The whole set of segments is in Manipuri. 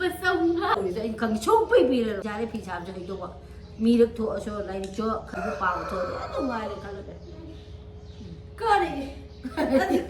Pasong. Anh cần chốt baby rồi. Ra đây phi chạm cho anh đâu ạ. Mi được thua cho lại đi cho không có bao thôi. Không ai được khăn được.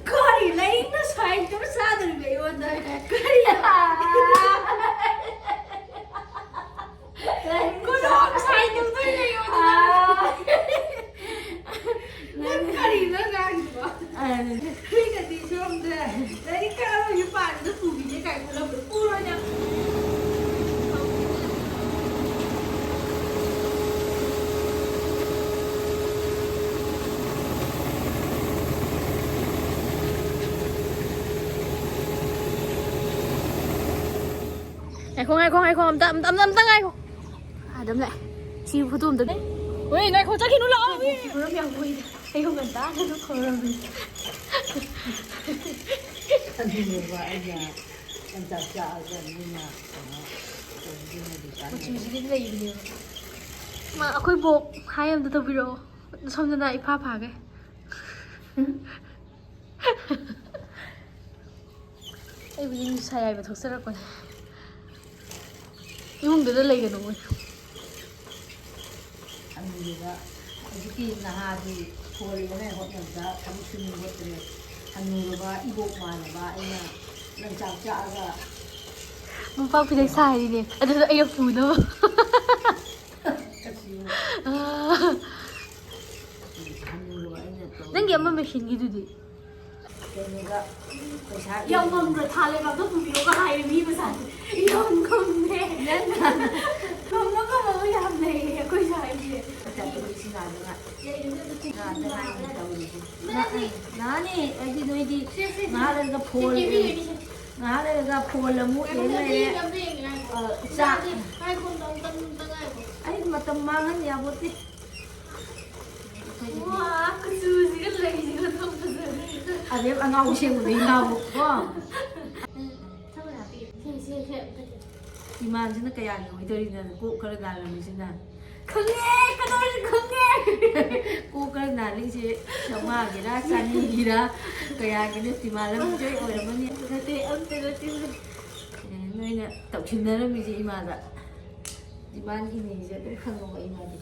Corey, lấy nó xoay cho nó xa từ vậy luôn rồi. Cô đó xoay cho tôi này luôn rồi. Corey nó ngang quá. Khi cái đi xong rồi, đấy cái đó như bạn nó phù bị cái cảnh của nó bị phù rồi nha. Ngày không tầm ngay không đấm lại chiêu phụ tùm tụi đấy ui ngày không chắc khi nó lỡ nó mèo ui anh không cần tá nó không làm gì Anh đi vào anh chả gần nhưng mà một chuyện gì đấy nhiều mà khôi bộ hai em từ từ video xong rồi lại pha cái em bây giờ sai ai mà thực sự là còn 이분들을 내게 너무 한국이가 어저께 나하디 소리가 호텔다 당신이 것들이 한국어가 이곡만봐 이나 난 잡자가 문방 비대 사이네 아저 애가 부너 난게 엄마 메신기도디 내가 영감으로 달래가 또 부비로가 하이 미부산 영감네 영감가 뭐 yap네 거기 사이지 나니 어디 너희들 나를 폴을 못 내래 자 아이 맞다 망한 야보지 와 그 수지가 레이지가 너무 아 내가 나오고 싶은 데 나오고 이만지는 그야 너희들이는 꼭 그런 날이지나 강해 강해 꼭 그런 날이지 정말이라 산이라 그야 근데 이만은 저희 오랜만에 그때 언제는 너희는 덕친다는 미지 이만다 이만이니 이제 또 한거 이만이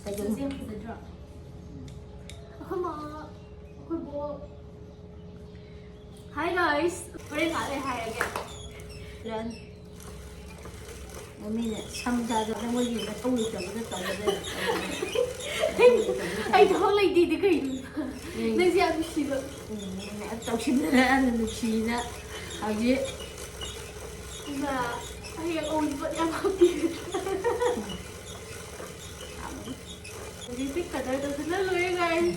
선생님 Hi guys, we're not hi again. ren mình 참자도 너무리가 통이 되는 거거든. I don't like the green. Let's see how she looks. 덕친다는 누치나 아주 I have only put them up here. We pick the dirt of the way, guys.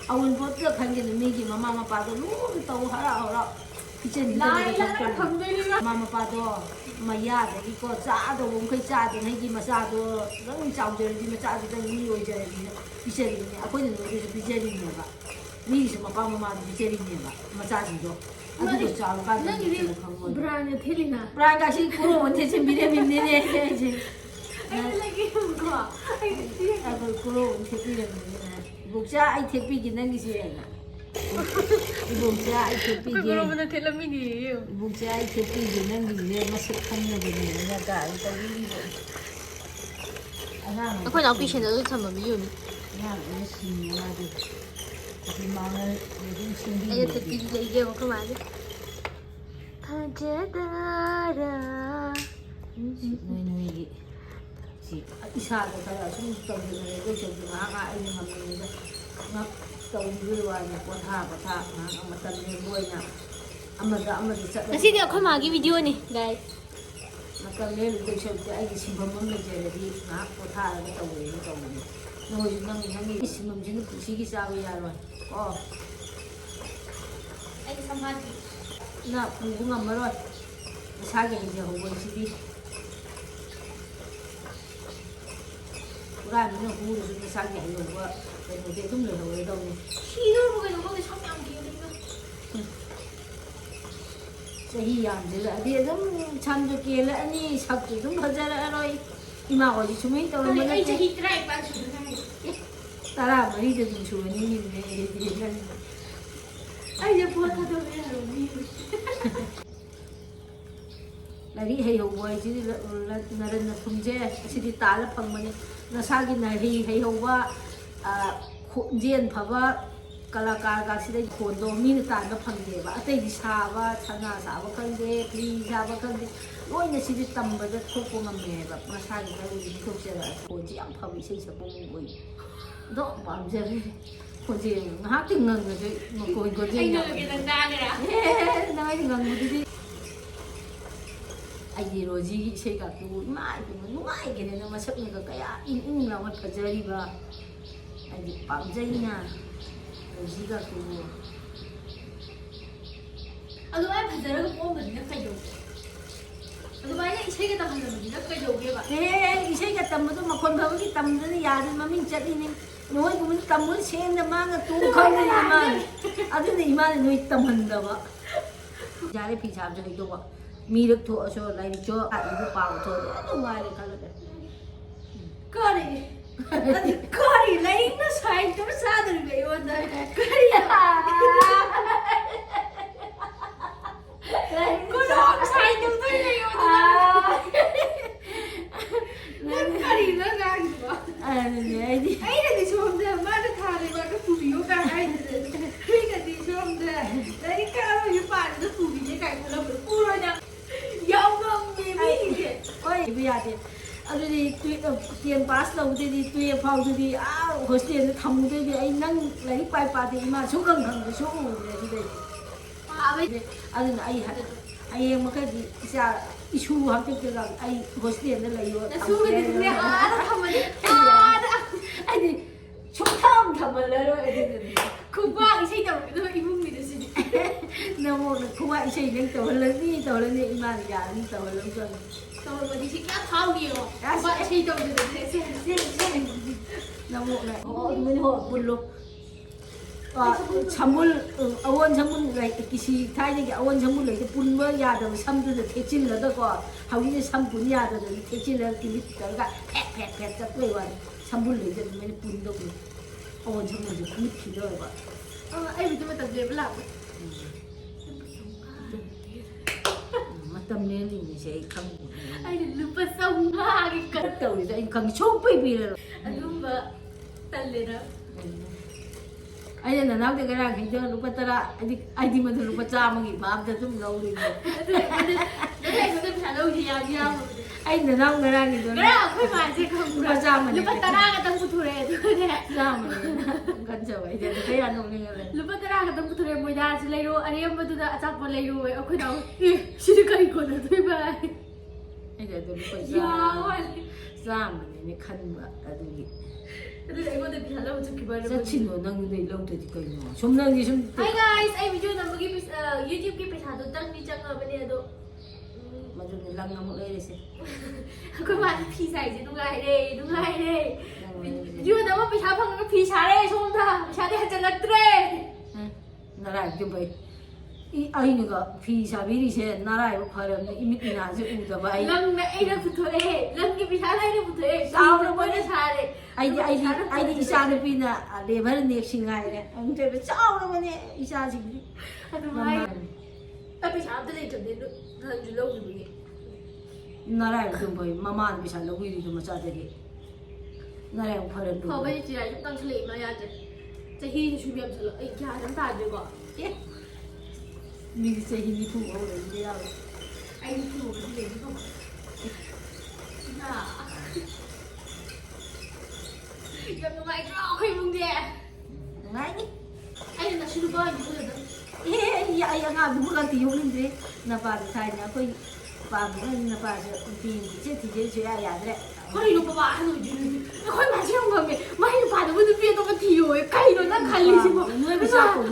아운 버터 관계는 미기 마마 봐도 너무 또 하라 기전 마마 봐도 마야데 이거 짜도 뭔가 짜도 내기 마사도 너무 짜오저지 마짜도 좀 미워져야지 비셔리네 아버지는 우리도 비셔리네가 미시 마빠 마마도 비셔리네가 마짜지도 아주도 짜로 가지고 거 브라냐 텔리나. 브라가 시 고로 원체 준비되면네 이제 I like it. 아 고로 원체 준비되면네 Buksa ay tipigin ng gisena. Buksa ay tipigin. 그러면 텔레미니 Buksa ay tipigin ng gisena. Masakhan na ba niya? Nagkaan ka rin. 아까 나 비신도 참 미유니 Yan, ano siya nga doon. Kasi mga yung sindi. 아예 듣기 이게 뭐 그만 타제다라 Nuy si isa ko kaya sumustog na rin ko siya nakakain ng mga nga tawag niya po ha ang matanda buhay na amada sa kasi ako magi video ni guys matanda ko siya ay simbamang na jelly nga po talaga tawag no yun nang simbam din ko sige sabi yaro I samati. na bunga marot masagay niya huwag sibi Ra nó hú rồi nó sang nhảy rồi quá. Cái nó dễ không lừa đâu đâu. Khi đó một cái nó xong nhầm gì đấy. Sahi yam dila. Dia dum cham jo kela ani sak ju dum bajara roi. Ima ko ji chumai to Cái mana. này chỉ hít right ba chục này. Tara mari de dum chu ni ni ne. Ai giờ buat satu ni harum ni. ꯂꯥꯏꯔꯤꯛ ꯍꯩꯍꯧꯕ ꯍꯥꯏꯁꯤꯗꯤ ꯅꯔꯟꯅ ꯊꯨꯝꯖꯦ ꯑꯁꯤꯗꯤ ꯇꯥꯜꯂ ꯐꯪꯕꯅꯤ ꯅꯁꯥꯒꯤ ꯍꯩꯍꯧꯕ ꯈꯣꯟꯖꯦꯜ ꯐꯕ ꯀꯂꯥꯀꯥꯔꯒꯁꯤꯗ ꯈꯣꯟꯗꯣ ꯃꯤꯅ ꯇꯥꯟꯕ ꯐꯪꯗꯦꯕ ꯑꯇꯩꯗꯤ ꯁꯥꯕ ꯁꯅꯥ ꯁꯥꯕ ꯈꯪꯗꯦ ꯐꯤ ꯁꯥꯕ ꯈꯪꯗꯦ ꯂꯣꯏꯅ ꯁꯤꯗꯤ ꯇꯝꯕꯗ ꯊꯣꯛꯄ ꯉꯝꯃꯦꯕ ꯃꯁꯥꯒꯤ ꯃꯔꯨꯗꯤ ꯊꯣꯛꯆꯔꯛꯑꯦ ꯈꯣꯟꯁꯤ ꯌꯥꯝ ꯐꯕ ꯏꯁꯩ ꯁꯛꯄ ꯃꯤ ꯑꯣꯏ ꯑꯗꯣ ꯄꯥꯝꯖꯔꯦ ꯈꯣꯟꯖꯦꯜ ꯉꯥꯏꯍꯥꯛꯇꯤ ꯉꯪꯉꯁꯨ ꯃꯈꯣꯏ ꯈꯣꯟꯖꯦꯜ ꯅꯪ ꯉꯪꯕꯗꯨꯗꯤ ꯑꯩꯒꯤ ꯔꯣꯖꯤꯒꯤ ꯏꯁꯩꯒꯥꯛꯇꯨ ꯏꯃꯥ ꯏꯕꯦꯝꯃ ꯅꯨꯡꯉꯥꯏꯒꯦꯅ ꯃꯁꯛꯅꯒ ꯀꯌꯥ ꯏꯪ ꯏꯪ ꯂꯥꯎꯅ ꯐꯖꯔꯤꯕ ꯑꯩꯗꯤ ꯄꯥꯝꯖꯩꯅ ꯔꯣꯖꯤꯒꯥꯛꯇꯨ ꯑꯗꯨꯃꯥꯏꯅ ꯐꯖꯔꯒ ꯄꯣꯝꯕꯗꯨꯅ ꯀꯩꯗꯧꯒꯦ ꯑꯗꯨꯃꯥꯏꯅ ꯏꯁꯩꯒ ꯇꯝꯍꯟꯕꯗꯨꯅ ꯀꯩꯗꯧꯒꯦꯕ ꯏꯁꯩꯒ ꯇꯝꯕꯗꯣ ꯃꯈꯣꯟ ꯐꯕꯒꯤ ꯇꯝꯗꯅ ꯌꯥꯗꯦ ꯃꯃꯤꯡ ꯆꯠꯂꯤꯅꯤ ꯅꯣꯏꯒꯨꯝꯕ ꯇꯝꯕ ꯁꯦꯡꯅ ꯃꯥꯡꯒ ꯇꯨ ꯈꯪꯗꯅꯤ ꯏꯃꯥꯅ ꯑꯗꯨꯅ ꯏꯃꯥꯅ ꯅꯣꯏ ꯇꯝꯍꯟꯗꯕ ꯌꯥꯔꯦ ꯐꯤ ꯁꯥꯕꯁꯨ ꯍꯩꯗꯧꯕ ꯃꯤꯔꯛ ꯊꯣꯛꯑꯁꯨ ꯂꯥꯏꯔꯤꯛꯁꯨ ꯑꯗꯨ ꯄꯥꯕ ꯊꯣꯛꯑꯗꯤ ꯑꯗꯨꯝ ꯅꯨꯡꯉꯥꯏꯔꯦ ꯈꯜꯂꯒ ꯀꯔꯤ ꯂꯥꯏꯔꯤꯛꯅ ꯁꯥꯏꯟꯁꯇꯨꯅ ꯆꯥꯗꯣꯔꯤꯕ ꯑꯩꯉꯣꯟꯗ ꯀꯔꯤ ꯁꯥꯏꯟꯇꯨꯅ ꯀꯔꯤꯅꯣ ꯉꯥꯡꯉꯤꯕ ꯑꯩꯅꯗꯤ ꯁꯣꯝꯗ ꯃꯥꯅ ꯊꯥꯔꯤꯕ ꯑꯗꯨ ꯄꯨꯕꯤꯌꯣ ꯀꯥꯏ ꯍꯥꯏꯗꯅ ꯑꯩꯅꯗꯤ ꯁꯣꯝꯗ ꯂꯥꯏꯔꯤꯛ ꯀꯥꯔꯣꯏ ꯄꯥꯔꯤꯗ ꯄꯨꯕꯤꯒꯦ ꯀꯥꯏ ꯈꯜꯂꯝꯕꯗꯣ ꯄꯨꯔꯣꯏꯅ ꯌꯥꯝ ꯉꯝꯃꯦ ꯃꯤꯁꯦ ꯍꯣꯏ ꯏꯕ ꯌꯥꯗꯦ ꯑꯗꯨꯗꯤ 10 ꯄꯥꯁ ꯇꯧꯕꯗꯗꯤ 12 ꯐꯥꯎꯗꯗꯤ ꯍꯣꯁꯇꯦꯜꯗ ꯊꯝꯃꯨꯗꯣꯏꯗꯤ ꯑꯩ ꯅꯪ ꯂꯥꯏꯔꯤꯛ ꯄꯥꯗꯦ ꯏꯃꯥ ꯁꯨꯡꯈꯪ ꯈꯪꯗꯦ ꯁꯨꯡꯎꯗ꯭ꯔꯦ ꯁꯤꯗꯩ ꯑꯗꯨꯅ ꯑꯩ ꯍꯌꯦꯡ ꯃꯈꯩꯗꯤ ꯏꯁꯨ ꯍꯥꯛꯇꯛꯇꯒ ꯑꯩ ꯍꯣꯁꯇꯦꯜꯗ ꯂꯩꯌꯣ ꯑꯩꯗꯤ ꯁꯨꯡꯊꯝ ꯊꯝꯍꯜꯂꯔꯣꯏ ꯑꯗꯨꯗꯗꯤ ꯈꯨꯕꯥꯛ ꯏꯁꯩ ꯇꯧꯔꯛꯀꯗꯕ ꯏꯃꯨꯡꯅꯤꯗ ꯁꯤꯗꯤ ꯅꯃꯣꯛꯅ ꯈꯨꯕꯥꯛ ꯏꯁꯩ ꯅꯪ ꯇꯧꯍꯜꯂꯅꯤ ꯏꯃꯥꯅ ꯌꯥꯔꯅꯤ ꯇꯧꯍꯜꯂꯧ ꯆꯪꯉ ꯇꯧꯔꯕꯗꯤ ꯁꯤ ꯀꯌꯥ ꯐꯥꯎꯒꯦꯌꯣ ꯈꯨꯕꯥꯛ ꯏꯁꯩ ꯇꯧꯗꯕꯁꯦ ꯅꯃꯣꯛꯅ ꯑꯗꯨꯃꯥꯏꯅ ꯍꯣ ꯄꯨꯜꯂꯣ ꯁꯝꯕꯨꯜ ꯑꯋꯣꯟ ꯁꯝꯕꯨꯜ ꯀꯤꯁꯤ ꯊꯥꯏꯅꯒꯤ ꯑꯋꯣꯟ ꯁꯝꯕꯨꯜ ꯂꯩꯇ ꯄꯨꯟꯕ ꯌꯥꯗꯕ ꯁꯝꯗꯨꯗ ꯊꯦꯛꯆꯤꯜꯂꯒꯀꯣ ꯍꯧꯖꯤꯛꯅ ꯁꯝ ꯄꯨꯟ ꯌꯥꯗꯗꯅ ꯊꯦꯛꯆꯤꯜꯂꯒ ꯀꯤꯂꯤꯞ ꯇꯧꯔꯒ ꯐꯦꯠ ꯆꯠꯄꯩ ꯋꯥꯅꯤ ꯁꯝꯕꯨꯜ ꯂꯩꯇ ꯑꯗꯨꯃꯥꯏꯅ ꯄꯨꯟꯗꯧꯅꯤ ꯑꯋꯣꯟ ꯁꯝꯕꯨꯜꯁꯦ ꯀꯤꯈꯤꯗꯧꯕ ꯑꯩꯕꯨꯗꯤ ꯃꯇꯝ ꯂꯦꯞꯄ ꯂꯥꯛꯄ ꯃꯇꯝ ꯂꯦꯟꯂꯤꯉꯩꯁꯦ ꯑꯩ ꯈꯪꯕ ꯑꯩꯅ ꯂꯨꯄꯥ 500ꯒꯤ ꯀꯠ ꯇꯧꯔꯤꯗꯣ ꯑꯩ ꯈꯪꯉꯤ ꯁꯨꯡꯄꯤ ꯄꯤꯔꯔꯣꯏ ꯑꯗꯨꯝꯕ ꯇꯜꯂꯦꯅ ꯑꯩꯅ ꯅꯅꯥꯎꯗ ꯉꯔꯥꯡ ꯍꯩꯗꯣ ꯂꯨꯄꯥ 10 ꯑꯩꯗꯤ ꯃꯗꯨ ꯂꯨꯄꯥ 100ꯒꯤ ꯚꯥꯞꯇ ꯑꯗꯨꯝ ꯂꯧꯔꯤꯅꯦ ꯑꯩꯉꯣꯟꯗ ꯄꯩꯁꯥ ꯂꯧꯈꯤ ꯌꯥꯝ ꯌꯥꯝꯕꯗꯤ ꯑꯩ ꯅꯅꯥꯎ ꯉꯔꯥꯡꯒꯤꯗꯣ ꯉꯔꯥꯡ ꯑꯩꯈꯣꯏ ꯃꯥꯁꯦ ꯈꯪꯕ꯭ꯔꯥ ꯂꯨꯄꯥ 100 ꯂꯨꯄꯥ 10 ꯈꯛꯇꯪ ꯄꯨꯊꯣꯔꯛꯑꯦ ꯑꯗꯨꯒꯅꯦ 100 ꯒꯟꯖꯕ ꯑꯩꯗꯤ ꯑꯗꯨ ꯀꯌꯥ ꯅꯣꯛꯅꯤꯡꯉꯦ ꯂꯨꯄꯥ 10 ꯈꯛꯇꯪ ꯄꯨꯊꯣꯔꯛꯑꯦ ꯃꯣꯏꯗꯥꯁꯤ ꯂꯩꯔꯣ ꯑꯔꯦꯝꯕꯗꯨꯗ ꯑꯆꯥꯄꯣꯠ ꯂꯩꯔꯣ ꯑꯩꯈꯣꯏꯅ ꯁꯤꯗꯤ ꯀꯔꯤ ꯀꯣꯟꯅꯗꯣꯏꯕ ꯑꯩꯗꯤ ꯑꯗꯨ ꯂꯨꯄꯥ ꯌꯥꯝꯃꯜꯂꯤ 100ꯅꯦ ꯈꯟꯕ ꯑꯗꯨꯒꯤ ꯑꯗꯨꯗꯤ ꯑꯩꯉꯣꯟꯗ ꯄꯩꯁꯥ ꯂꯧꯕ ꯆꯠꯈꯤꯕ ꯆꯠꯁꯤꯅꯣ ꯅꯪꯗꯩ ꯂꯧꯗ꯭ꯔꯗꯤ ꯀꯩꯅꯣ ꯁꯨꯝ ꯅꯪꯗꯤ ꯁꯨꯝ ꯍꯥꯏ ꯒꯥꯏꯁ ꯑꯩ ꯚꯤꯗꯤꯑꯣ ꯅꯝꯕꯒꯤ ꯌꯨꯇ꯭ꯌꯨꯕꯀꯤ ꯄꯩꯁꯥꯗꯣ ꯆꯪꯉꯕꯅꯦ ꯑꯗꯣ ꯃꯗꯨꯅ ꯂꯪ ꯑꯃꯨꯛ ꯂꯩꯔꯁꯦ ꯑꯩꯈꯣꯏ ꯃꯥꯗꯤ ꯐꯤ ꯁꯥꯏꯁꯦ ꯅꯨꯡꯉꯥꯏꯔꯦ ꯚꯤꯗꯤꯑꯣ ꯅꯝꯕ ꯄꯩꯁꯥ ꯐꯪꯉꯒ ꯐꯤ ꯁꯥꯔꯦ ꯁꯣꯝꯗ ꯄꯩꯁꯥꯗꯤ ꯍꯟꯖꯜꯂꯛꯇ꯭ꯔꯦ ꯅꯔꯥꯏꯕꯛ ꯐꯩ ꯑꯩꯅꯒ ꯐꯤ ꯁꯥꯕꯤꯔꯤꯁꯦ ꯅꯔꯥꯏꯕꯛ ꯐꯔꯕꯅꯤ ꯏꯃꯤꯠ ꯏꯅꯥꯁꯦ ꯎꯗꯕ ꯑꯩ ꯂꯪꯅ ꯑꯩꯅ ꯄꯨꯊꯣꯛꯑꯦ ꯂꯪꯒꯤ ꯄꯩꯁꯥ ꯑꯩꯅ ꯄꯨꯊꯣꯛꯑꯦ ꯆꯥꯎꯔꯕꯅ ꯁꯥꯔꯦ ꯑꯩꯗꯤ ꯏꯆꯥꯅꯨꯄꯤꯅ ꯂꯦꯕꯔ ꯅꯦꯛꯁꯤ ꯉꯥꯏꯔꯦ ꯑꯃꯨꯛꯇꯣꯏꯕ ꯆꯥꯎꯔꯕꯅꯦ ꯏꯆꯥꯁꯤꯡꯗꯤ ꯑꯗꯨꯃꯥꯏꯅ ꯑꯩ ꯄꯩꯁꯥ ꯑꯝꯇ ꯂꯩꯇꯕꯅꯦ ꯅꯍꯥꯟꯁꯨ ꯂꯧꯈꯤꯕꯒꯤ ꯅꯔꯥꯏꯕꯛ ꯑꯗꯨꯝ ꯐꯩ ꯃꯃꯥꯅ ꯄꯩꯁꯥ ꯂꯧꯕꯤꯔꯤꯗꯣ ꯃꯆꯥꯗꯒꯤ ꯅꯔꯥꯏꯕꯛ ꯐꯔꯕꯅꯤ ꯐꯕꯩ ꯆꯤꯔꯥꯏ ꯁꯨꯝ ꯇꯥꯡꯁꯤꯜꯂꯛꯏ ꯃꯥ ꯌꯥꯗ꯭ꯔꯦ ꯆꯍꯤꯁꯨ ꯁꯨꯝ ꯌꯥꯝꯁꯤꯜꯂꯛ ꯑꯩ ꯒ꯭ꯌꯥꯟ ꯑꯃ ꯇꯥꯗ꯭ꯔꯦꯀꯣ ꯃꯤꯗꯤ ꯆꯍꯤ 90 ꯍꯧꯔꯛꯏꯗ ꯌꯥꯎꯋꯦ ꯑꯩ 90 ꯍꯧꯕꯗꯤ ꯂꯩꯕ ꯐꯪ ꯌꯥꯝ ꯅꯨꯡꯉꯥꯏꯇ꯭ꯔꯣ ꯑꯩꯈꯣꯏ ꯏꯃꯨꯡꯗꯤ ꯅꯨꯡꯉꯥꯏꯅꯤ ꯑꯩꯅ ꯅꯁꯨ ꯅꯨꯄꯥ ꯑꯣꯏꯅ ꯈꯜꯂꯗ ꯑꯩ ꯑꯉꯥꯡꯗꯨꯕꯨ ꯈꯛꯇꯤ ꯌꯣꯛꯅꯤꯡꯗ꯭ꯔꯦ ꯅꯄꯥꯗꯤ ꯊꯥꯏꯅ ꯑꯩꯈꯣꯏ ꯄꯥꯝꯃꯤꯉꯩ ꯅꯄꯥꯁꯦ ꯅꯨꯄꯤ ꯊꯤꯖꯦ ꯁꯨꯡꯌꯥ ꯌꯥꯗ꯭ꯔꯦ ꯀꯔꯤꯅꯣ ꯕꯕꯥ ꯑꯍꯟ ꯑꯣꯏꯗꯣꯏꯅꯤ ꯑꯩꯈꯣꯏ ꯃꯥꯁꯦ ꯌꯥꯝ ꯉꯝꯃꯦ ꯃꯥꯒꯤ ꯅꯨꯄꯥꯗꯨꯕꯨ ꯅꯨꯄꯤ ꯑꯇꯣꯞꯄ ꯊꯤꯌꯣꯌꯦ ꯀꯩꯅꯣ ꯅꯪ ꯈꯜꯂꯤꯁꯤꯕꯣ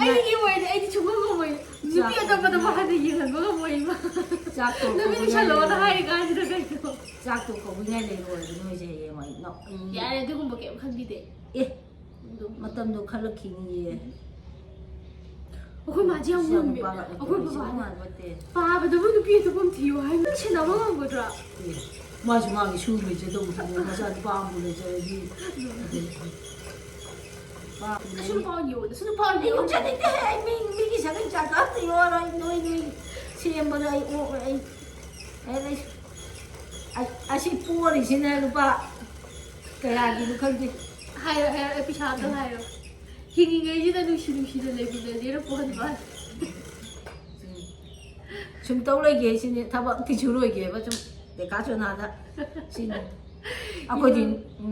ꯑꯩꯒꯤ ꯑꯣꯏꯔꯗꯤ ꯑꯩꯗꯤ ꯁꯨꯡꯉꯝ ꯉꯝꯃꯣꯏ ꯅꯨꯄꯤ ꯑꯇꯣꯞꯄꯗ ꯃꯍꯥꯛꯅ ꯌꯦꯡꯍꯟꯕ ꯉꯝꯃꯣꯏꯕ ꯅꯨꯄꯤ ꯁꯜꯂꯣꯅ ꯍꯥꯏꯔꯤ ꯀꯥꯟꯁꯤꯗ ꯀꯩꯅꯣ ꯆꯥꯛꯇꯣ ꯀꯧꯕꯤꯉꯥꯏ ꯂꯩꯔꯣꯏ ꯅꯣꯏꯁꯦ ꯍꯌꯦꯡꯋꯥꯏ ꯌꯥꯔꯦ ꯑꯗꯨꯒꯨꯝꯕ ꯀꯩꯝ ꯈꯟꯕꯤꯗꯦ ꯃꯇꯝꯗꯣ ꯈꯜꯂꯛꯈꯤꯅꯤꯌꯦ ꯑꯩꯈꯣꯏ ꯃꯥꯁꯦ ꯌꯥꯝ ꯉꯝꯃꯦ ꯑꯩꯈꯣꯏ ꯕꯕꯥꯅ ꯄꯥꯕꯗꯕꯨ ꯅꯨꯄꯤ ꯑꯇꯣꯞꯄ ꯊꯤꯌꯣ ꯍꯥꯏꯕ ꯁꯦꯟꯅꯕ ꯉꯝꯒꯗ꯭ꯔꯥ ꯃꯥꯁꯨ ꯃꯥꯒꯤ ꯁꯨ ꯂꯩꯖꯗꯧꯕ ꯃꯆꯥ ꯅꯨꯄꯥ ꯑꯃꯕꯨ ꯂꯩꯖꯔꯗꯤ ꯅꯁꯨ ꯅꯨꯄꯥ ꯑꯣꯏꯅ ꯌꯣ ꯅꯁꯨ ꯅꯨꯄꯥ ꯑꯣꯏꯅ ꯌꯣ ꯃꯤꯒꯤ ꯁꯒꯩ ꯆꯥꯛ ꯑꯝꯇ ꯌꯣꯔꯣꯏ ꯅꯣꯏ ꯁꯦꯝꯕꯗ ꯑꯩ ꯑꯣꯛꯑꯣꯏ ꯑꯩ ꯑꯁꯤ ꯄꯣꯔꯤꯁꯤꯅ ꯂꯨꯄꯥ ꯀꯌꯥꯒꯤꯅꯣ ꯈꯪꯗꯦ ꯍꯥꯏꯔꯣ ꯍꯥꯏꯔꯣ ꯄꯩꯁꯥ ꯑꯝꯇ ꯍꯥꯏꯔꯣ ꯍꯤꯡꯉꯤꯉꯩꯁꯤꯗ ꯅꯨꯡꯁꯤꯅ ꯂꯩꯃꯤꯟꯅꯁꯦꯅ ꯄꯣꯟꯕ ꯁꯨꯝ ꯇꯧ ꯂꯩꯒꯦ ꯁꯤꯅꯤ ꯊꯕꯛꯇꯤ ꯁꯨꯔꯣꯏꯒꯦꯕ ꯁꯨꯝ ꯂꯩꯀꯥ ꯆꯣꯅꯥꯗ ꯁꯤꯅꯤ ꯑꯩꯈꯣꯏꯗꯤ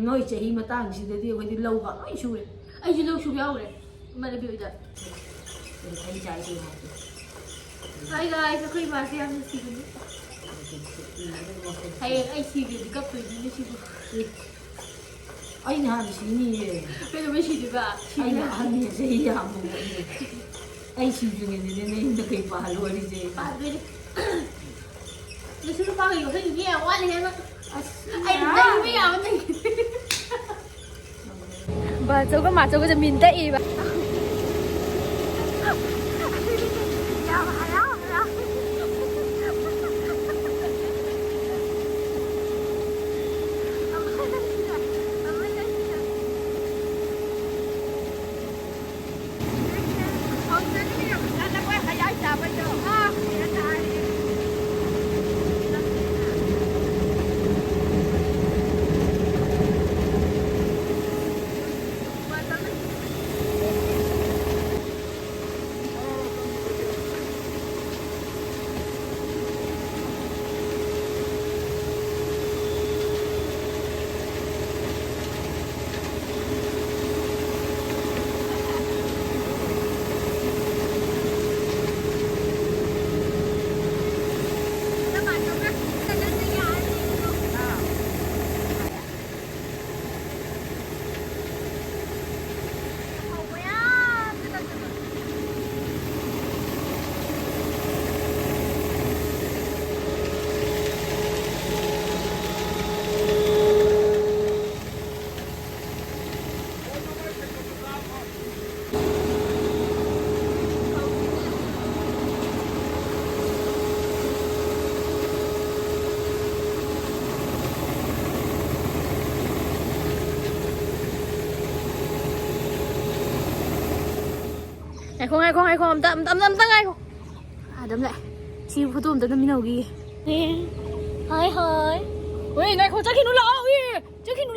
ꯅꯣꯏ ꯆꯍꯤ ꯃꯇꯥꯡꯁꯤꯗꯗꯤ ꯑꯩꯈꯣꯏꯗꯤ ꯂꯧꯒ ꯂꯣꯏ ꯁꯨꯔꯦ ꯑꯩꯁꯨ ꯂꯧ ꯁꯨꯕ ꯌꯥꯎꯔꯦ ꯏꯃꯥꯟꯅꯕꯤ ꯍꯣꯏꯗ ꯑꯩ ꯆꯥꯏꯁꯦ ꯑꯩꯒ ꯑꯩꯈꯣꯏ ꯏꯃꯥꯁꯦ ꯌꯥꯝ ꯅꯨꯡꯁꯤꯕꯅꯤ ꯍꯌꯦꯡ ꯑꯩ ꯁꯤꯒ꯭ꯔꯗꯤ ꯀꯞꯇꯣꯏꯅꯤꯅꯦ ꯁꯤꯕꯨ ꯑꯩꯅ ꯍꯥꯟꯅ ꯁꯤꯅꯤꯌꯦ ꯀꯩꯗꯧꯕꯩ ꯁꯤꯗꯣꯏꯕ ꯑꯩꯅ ꯑꯍꯟꯅꯤ ꯆꯍꯤ ꯌꯥꯝꯕ ꯑꯩ ꯁꯤꯗ꯭ꯔꯤꯉꯩꯗꯅꯦ ꯅꯌꯨꯝꯗ ꯀꯩ ꯄꯥꯍꯜꯂꯣꯔꯤꯁꯦ ꯄꯥꯗꯣꯏꯅꯦ ꯅꯁꯨ ꯅꯨꯄꯥꯒ ꯌꯣꯛꯈꯠꯂꯤꯅꯦ ꯌꯥꯝ ꯋꯥꯠꯂꯤ ꯍꯥꯏꯕ ꯑꯩ ꯂꯩꯕ ꯌꯥꯕ ꯂꯩ ꯕꯥꯆꯧꯒ ꯃꯥꯆꯧꯒꯁꯦ ꯃꯤꯟ ꯇꯛꯏꯕ ꯌꯥꯝ ꯍꯔꯥꯎ ꯍꯔꯥꯎ ꯉꯥꯏꯈꯣ ꯑꯝꯇ ꯉꯥꯏꯈꯣ ꯑꯗꯨꯝ ꯂꯥꯛꯑꯦ ꯁꯤ ꯐꯣꯇꯣ ꯑꯝꯇ ꯅꯝꯃꯤꯟꯅꯧꯈꯤꯒꯦ ꯍꯥꯏ ꯍꯣꯏ ꯉꯥꯏꯈꯣ ꯆꯠꯈꯤꯅꯨ ꯂꯥꯛꯑꯣ ꯆꯠꯈꯤꯅꯨ ꯂꯥꯛꯑꯣ